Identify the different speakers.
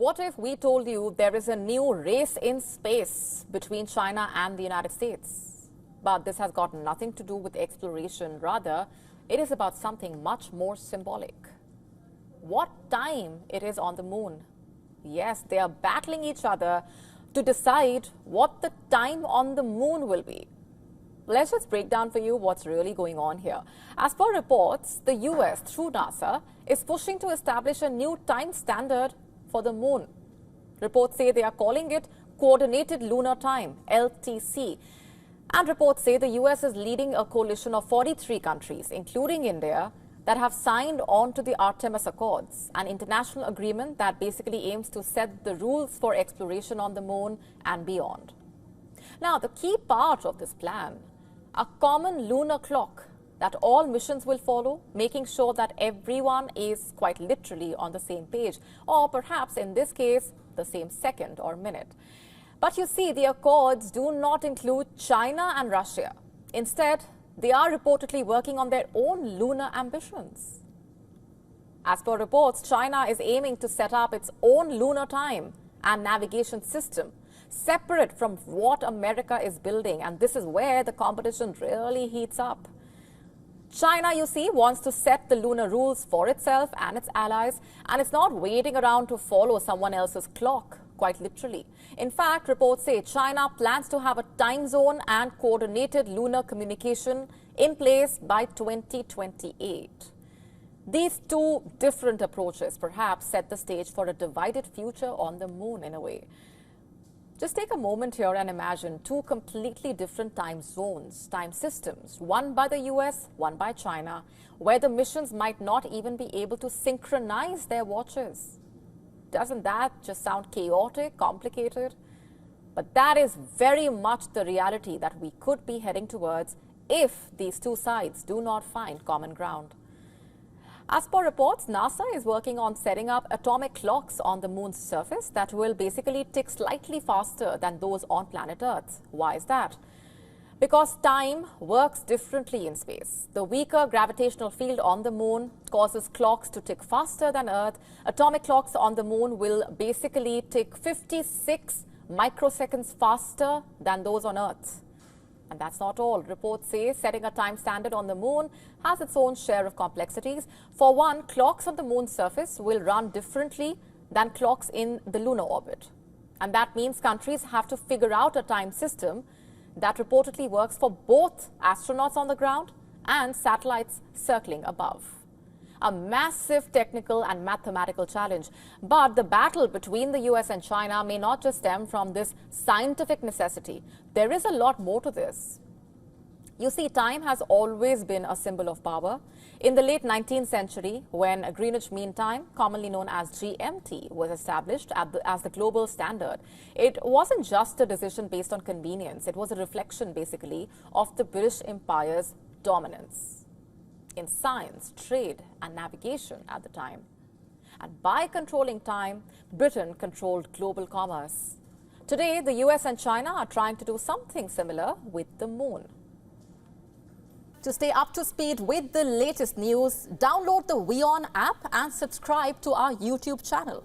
Speaker 1: What if we told you there is a new race in space between China and the United States? But this has got nothing to do with exploration. Rather, it is about something much more symbolic. What time it is on the moon. Yes, they are battling each other to decide what the time on the moon will be. Let's just break down for you what's really going on here. As per reports, the US, through NASA, is pushing to establish a new time standard for the moon. Reports say they are calling it Coordinated Lunar Time, LTC. And reports say the US is leading a coalition of 43 countries, including India, that have signed on to the Artemis Accords, an international agreement that basically aims to set the rules for exploration on the moon and beyond. Now, the key part of this plan, a common lunar clock that all missions will follow, making sure that everyone is quite literally on the same page, or perhaps in this case, the same second or minute. But you see, the accords do not include China and Russia. Instead, they are reportedly working on their own lunar ambitions. As per reports, China is aiming to set up its own lunar time and navigation system, separate from what America is building, and this is where the competition really heats up. China, you see, wants to set the lunar rules for itself and its allies, and it's not waiting around to follow someone else's clock, quite literally. In fact, reports say China plans to have a time zone and coordinated lunar communication in place by 2028. These two different approaches perhaps set the stage for a divided future on the moon in a way. Just take a moment here and imagine two completely different time zones, time systems, one by the US, one by China, where the missions might not even be able to synchronize their watches. Doesn't that just sound chaotic, complicated? But that is very much the reality that we could be heading towards if these two sides do not find common ground. As per reports, NASA is working on setting up atomic clocks on the moon's surface that will basically tick slightly faster than those on planet Earth. Why is that? Because time works differently in space. The weaker gravitational field on the moon causes clocks to tick faster than Earth. Atomic clocks on the moon will basically tick 56 microseconds faster than those on Earth. And that's not all. Reports say setting a time standard on the moon has its own share of complexities. For one, clocks on the moon's surface will run differently than clocks in the lunar orbit. And that means countries have to figure out a time system that reportedly works for both astronauts on the ground and satellites circling above. A massive technical and mathematical challenge. But the battle between the US and China may not just stem from this scientific necessity. There is a lot more to this. You see, time has always been a symbol of power. In the late 19th century, when Greenwich Mean Time, commonly known as GMT, was established as the global standard, it wasn't just a decision based on convenience. It was a reflection, basically, of the British Empire's dominance in science, trade, and navigation at the time. And by controlling time, Britain controlled global commerce. Today, the US and China are trying to do something similar with the moon. To stay up to speed with the latest news, download the WION app and subscribe to our YouTube channel.